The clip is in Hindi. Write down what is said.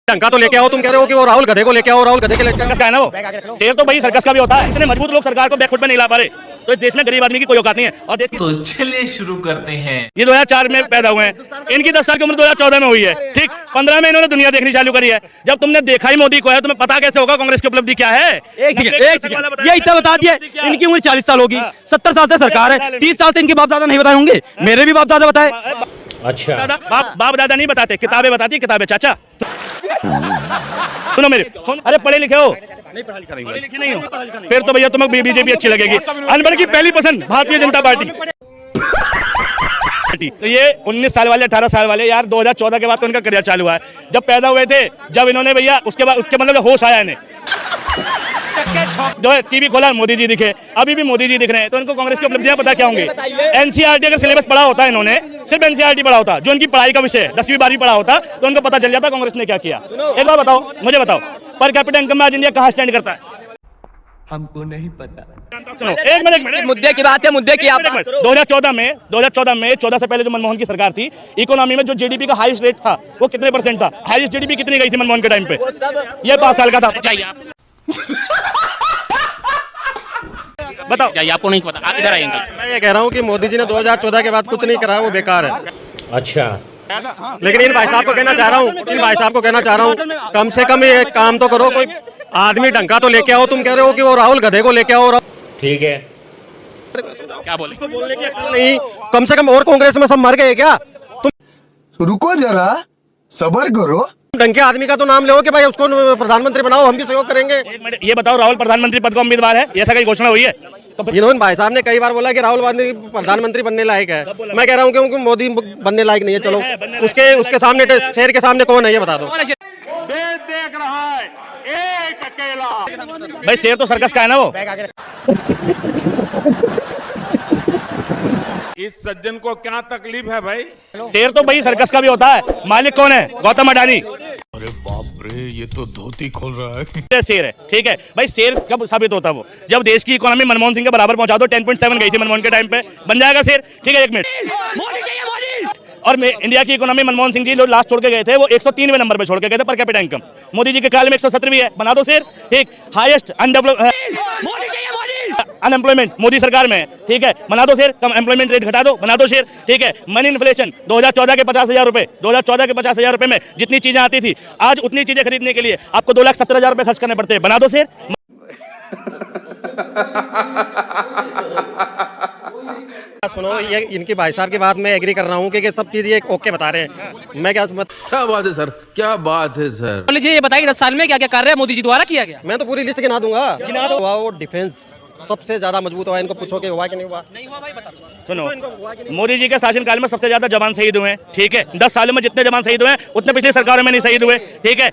टंका तो लेके आओ, तुम कह रहे हो कि वो राहुल गधे को लेके आओ, राहुल गधे के सर्कस का है ना वो। शेर तो भाई सर्कस का भी होता है। इतने मजबूत लोग सरकार को बैकफुट पे नहीं ला पा रहे, तो इस देश में गरीब आदमी की कोई औकात नहीं है। और देश तो चलिए शुरू करते हैं। ये 2004 में पैदा हुए हैं, इनकी 10 साल की उम्र 2014 में हुई है, ठीक। 15 में इन्होंने दुनिया देखनी चालू करी है। जब तुमने देखा ही मोदी को है, तुम्हें पता कैसे होगा कांग्रेस की उपलब्धि क्या है? ये इतना बता दिया, इनकी उम्र 40 साल होगी, 70 साल से सरकार है, 30 साल से इनके बाप दादा नहीं बताए होंगे, मेरे भी बाप दादा बताए। अच्छा, बाप दादा नहीं बताते, किताबें बताती, किताबें चाचा। सुनो मेरे, अरे पढ़े लिखे हो? नहीं, पढ़ा लिखे नहीं हो, फिर तो भैया तुम्हें बीजेपी अच्छी लगेगी। अनपढ़ की पहली पसंद भारतीय जनता पार्टी। तो ये 19 साल वाले, 18 साल वाले यार, 2014 के बाद तो इनका करियर चालू हुआ है। जब पैदा हुए थे, जब इन्होंने भैया उसके बाद उसके मतलब होश आया इन्हें, जो है टीवी खोला मोदी जी दिखे, अभी भी मोदी जी दिख रहे हैं, तो इनको कांग्रेस की उपलब्धियां पता क्या होंगी? एनसीईआरटी अगर सिलेबस पढ़ा होता इन्होंने, सिर्फ एनसीईआरटी पढ़ा होता, जो इनकी पढ़ाई का विषय है, 10वीं 12वीं पढ़ा होता, तो उनको पता चल जाता कांग्रेस ने क्या किया। एक बार बताओ, मुझे बताओ, पर कैपिटा इनकम में आज इंडिया कहाँ स्टैंड करता है? हमको नहीं पता। सुनो, एक मिनट, मुद्दे की बात है, मुद्दे की आप 2014 में 14 से पहले जो मनमोहन की सरकार थी, इकोनॉमी में जो जीडीपी का हाईएस्ट रेट था वो कितने परसेंट था? हाईएस्ट जीडीपी कितनी गई थी मनमोहन के टाइम पे? ये 5 साल का था। बताओ, आपको नहीं पता, आप इधर आएंगे। मैं ये कह रहा हूँ कि मोदी जी ने 2014 के बाद कुछ नहीं करा, वो बेकार है। अच्छा, लेकिन इन भाई साहब को कहना चाह रहा हूँ, कम से कम ये काम तो करो, कोई आदमी ढंका तो लेके आओ। तुम कह रहे हो कि वो राहुल गधे को लेके आओ, ठीक है, क्या बोले? इसको बोलने की अक्ल नहीं, कम से कम। और कांग्रेस में सब मर गए क्या? तुम रुको जरा, सबर करो। ढंग के आदमी का तो नाम लो कि भाई उसको प्रधानमंत्री बनाओ, हम भी सहयोग करेंगे। ये बताओ, राहुल प्रधानमंत्री पद का उम्मीदवार है? ऐसा कहीं घोषणा हुई है? तो इन्होंने भाई साहब ने कई बार बोला कि राहुल गांधी प्रधानमंत्री बनने लायक है। मैं कह रहा हूँ कि मोदी बनने लायक नहीं है। चलो, उसके सामने, शेर के सामने कौन है ये बता दो। देख रहा है एक अकेला। भाई शेर तो सर्कस का है ना वो। इस सज्जन को क्या तकलीफ है भाई? शेर तो भाई सर्कस का भी होता है। मालिक कौन है? गौतम अडानी। अरे बाप रे, ये तो धोती खोल रहा है। शेर है, ठीक है भाई। शेर कब साबित होता है? वो जब देश की इकोनॉमी मनमोहन सिंह के बराबर पहुंचा दो, 10.7 गई थी मनमोहन के टाइम पे, बन जाएगा शेर। ठीक है, एक मिनट। और इंडिया की इकोनॉमी मनमोहन सिंह जी जो लास्ट छोड़ के गए थे, वो 103वें नंबर पे छोड़ के गए थे per capita income. Modi ji के काल में 117वीं है, बना दो शेर। ठीक, हाईएस्ट अनएम्प्लॉयमेंट मोदी सरकार में है, ठीक है, बना दो शेर। कम एम्प्लॉयमेंट रेट घटा दो, बना दो शेर। ठीक है, मनी इन्फ्लेशन 2014 के 50,000 रुपए, 2014 के 50,000 रुपए में जितनी चीजें आती थी, आज उतनी चीजें खरीदने के लिए आपको 2,70,000 रुपए खर्च करने पड़ते हैं, बना दो शेर। सुनो, ये इनकी भाई साहब की बात मैं एग्री कर रहा हूँ कि सब चीज ये ओके बता रहे हैं। मैं क्या बात है सर, क्या बात है सर। ये बताइए 10 साल में क्या क्या कार्य मोदी जी द्वारा किया गया? मैं तो पूरी लिस्ट गिना दूंगा। वो डिफेंस सबसे ज्यादा मजबूत हुआ, इनको पूछो कि हुआ कि नहीं हुआ। नहीं हुआ भाई, बता। सुनो, मोदी जी के शासनकाल में सबसे ज्यादा जवान शहीद हुए हैं, ठीक है। 10 सालों में जितने जवान शहीद हुए हैं, उतने पिछली सरकारों में नहीं शहीद हुए, ठीक है।